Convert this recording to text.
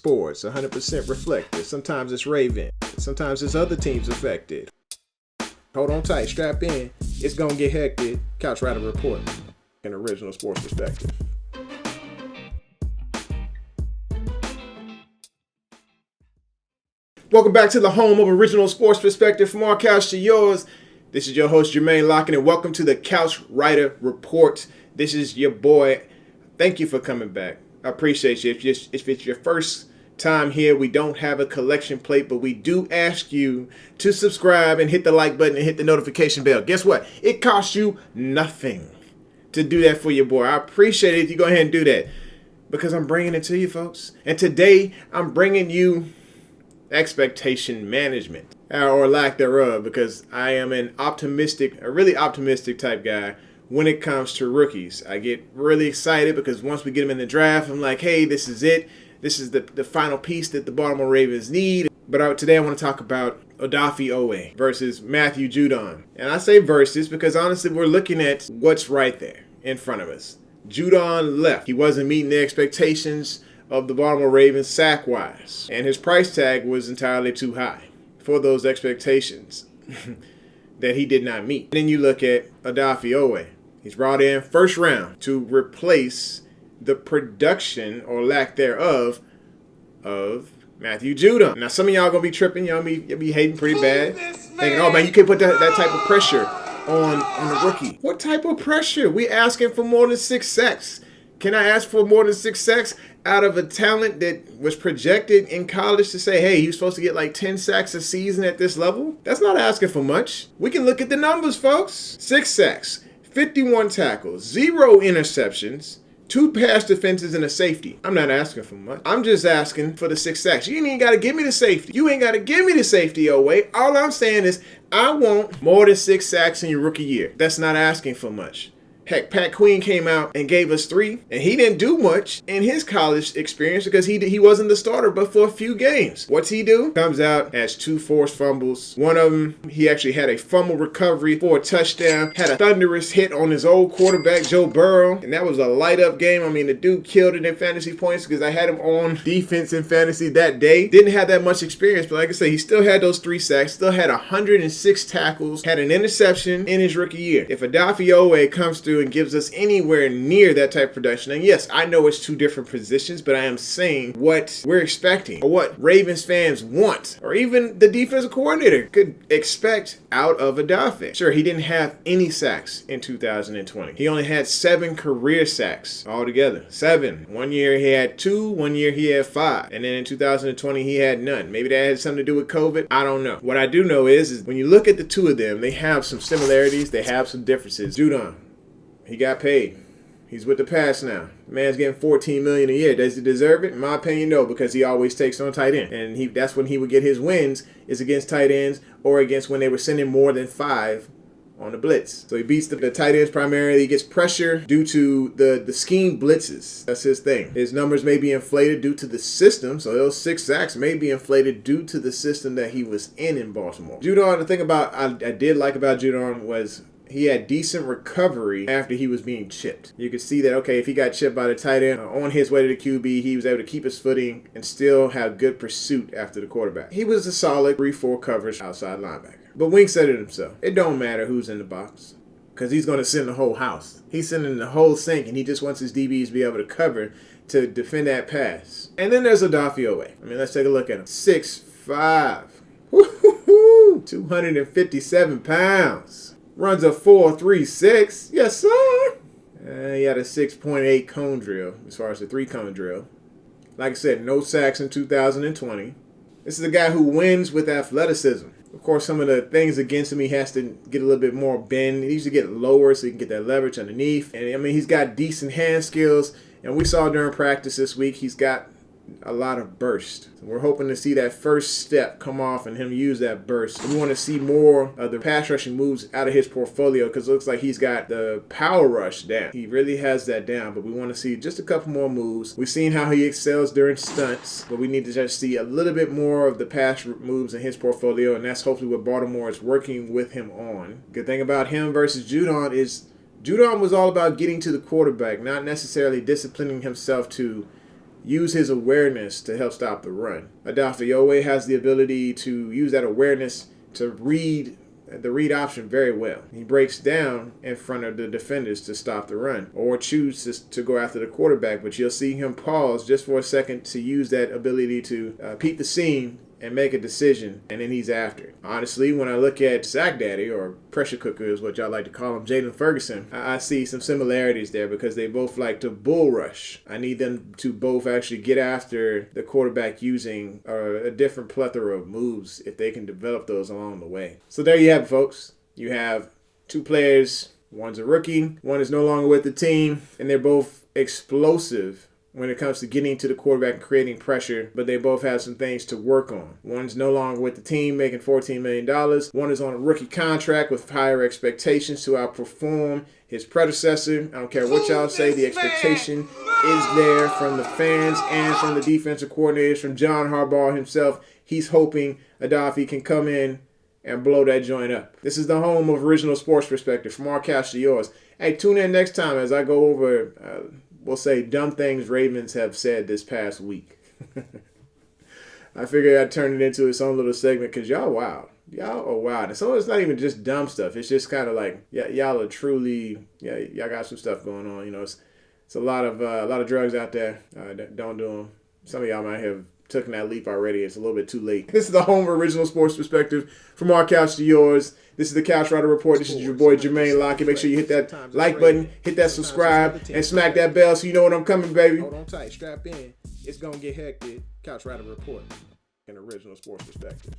sports, 100% reflective. Sometimes it's Raven. Sometimes it's other teams affected. Hold on tight, strap in. It's going to get hectic. Couch Rider Report, an original sports perspective. Welcome back to the home of original sports perspective, from our couch to yours. This is your host, Jermaine Lockett, and welcome to the Couch Rider Report. This is your boy. Thank you for coming back. I appreciate you. If it's your first time here, we don't have a collection plate, but we do ask you to subscribe and hit the like button and hit the notification bell. Guess what? It costs you nothing to do that for your boy. I appreciate it if you go ahead and do that, because I'm bringing it to you, folks. And today, I'm bringing you expectation management, or lack thereof, because I am a really optimistic type guy when it comes to rookies. I get really excited because once we get them in the draft, I'm like, hey, this is it. This is the final piece that the Baltimore Ravens need. But today I want to talk about Odafe Oweh versus Matt Judon. And I say versus because honestly, we're looking at what's right there in front of us. Judon left. He wasn't meeting the expectations of the Baltimore Ravens sack-wise, and his price tag was entirely too high for those expectations that he did not meet. And then you look at Odafe Oweh. He's brought in first round to replace the production, or lack thereof, of Matt Judon. Now, some of y'all gonna be tripping. Y'all be hating pretty bad, thinking, oh man, you can't put that type of pressure on the rookie. What type of pressure? We asking for more than 6 sacks. Can I ask for more than 6 sacks out of a talent that was projected in college to say, hey, he was supposed to get like 10 sacks a season at this level? That's not asking for much. We can look at the numbers, folks. 6 sacks, 51 tackles, 0 interceptions, 2 pass defenses, and a safety. I'm not asking for much. I'm just asking for the 6 sacks. You ain't even got to give me the safety. You ain't got to give me the safety, Oweh. All I'm saying is I want more than 6 sacks in your rookie year. That's not asking for much. Heck, Pat Queen came out and gave us 3, and he didn't do much in his college experience because he wasn't the starter but for a few games. What's he do? Comes out, has 2 forced fumbles. One of them, he actually had a fumble recovery for a touchdown, had a thunderous hit on his old quarterback, Joe Burrow, and that was a light-up game. I mean, the dude killed it in fantasy points because I had him on defense in fantasy that day. Didn't have that much experience, but like I said, he still had those 3 sacks, still had 106 tackles, had an interception in his rookie year. If Odafe Oweh comes through and gives us anywhere near that type of production, and yes, I know it's 2 different positions, but I am saying what we're expecting, or what Ravens fans want, or even the defensive coordinator could expect out of Odafe. Sure, he didn't have any sacks in 2020. He only had 7 career sacks altogether. 7. One year he had 2, one year he had 5, and then in 2020 he had none. Maybe that had something to do with COVID. I don't know. What I do know is when you look at the 2 of them, they have some similarities, they have some differences. Judon, he got paid. He's with the Pats now. The man's getting $14 million a year. Does he deserve it? In my opinion, no, because he always takes on tight end. And that's when he would get his wins, is against tight ends or against when they were sending more than 5 on the blitz. So he beats the tight ends primarily. He gets pressure due to the scheme blitzes. That's his thing. His numbers may be inflated due to the system. So those 6 sacks may be inflated due to the system that he was in Baltimore. Judon, the thing about I did like about Judon was he had decent recovery after he was being chipped. You could see that, okay, if he got chipped by the tight end on his way to the QB, he was able to keep his footing and still have good pursuit after the quarterback. He was a solid 3-4 coverage outside linebacker. But Wink said it himself. It don't matter who's in the box, because he's going to send the whole house. He's sending the whole sink, and he just wants his DBs to be able to cover to defend that pass. And then there's Odafe Oweh. I mean, let's take a look at him. 6'5". 257 pounds. Runs a 4.36. Yes, sir. He had a 6.8 cone drill as far as the 3-cone drill. Like I said, no sacks in 2020. This is a guy who wins with athleticism. Of course, some of the things against him, he has to get a little bit more bend. He needs to get lower so he can get that leverage underneath. And, I mean, he's got decent hand skills. And we saw during practice this week, he's got a lot of burst. So we're hoping to see that first step come off and him use that burst. We want to see more of the pass rushing moves out of his portfolio, because it looks like he's got the power rush down. He really has that down, but we want to see just a couple more moves. We've seen how he excels during stunts, but we need to just see a little bit more of the pass moves in his portfolio, and that's hopefully what Baltimore is working with him on. Good thing about him versus Judon is Judon was all about getting to the quarterback, not necessarily disciplining himself to use his awareness to help stop the run. Odafe Oweh has the ability to use that awareness to read the read option very well. He breaks down in front of the defenders to stop the run or chooses to go after the quarterback, but you'll see him pause just for a second to use that ability to peep the scene and make a decision, and then he's after. Honestly, when I look at Sack Daddy, or Pressure Cooker is what y'all like to call him, Jaden Ferguson, I see some similarities there because they both like to bull rush. I need them to both actually get after the quarterback using a different plethora of moves if they can develop those along the way. So there you have it, folks. You have two players. One's a rookie, one is no longer with the team, and they're both explosive when it comes to getting to the quarterback and creating pressure, but they both have some things to work on. One's no longer with the team, making $14 million. One is on a rookie contract with higher expectations to outperform his predecessor. I don't care what y'all say, the expectation is there from the fans and from the defensive coordinators, from John Harbaugh himself. He's hoping Odafe can come in and blow that joint up. This is the home of Original Sports Perspective. From our couch to yours. Hey, tune in next time as I go over we'll say dumb things Ravens have said this past week. I figured I'd turn it into its own little segment because y'all wild. Y'all are wild. And so it's not even just dumb stuff. It's just kind of like y'all are truly, y'all got some stuff going on. You know, it's a lot of drugs out there. Don't do them. Some of y'all might have taken that leap already. It's a little bit too late. This is the home of Original Sports Perspective. From our couch to yours. This is the Couch Rider Report. This is your boy Jermaine Lockett. Make sure you hit that like button, hit that subscribe, and smack that bell so you know when I'm coming, baby. Hold on tight, strap in. It's gonna get hectic. Couch Rider Report, an Original Sports Perspective.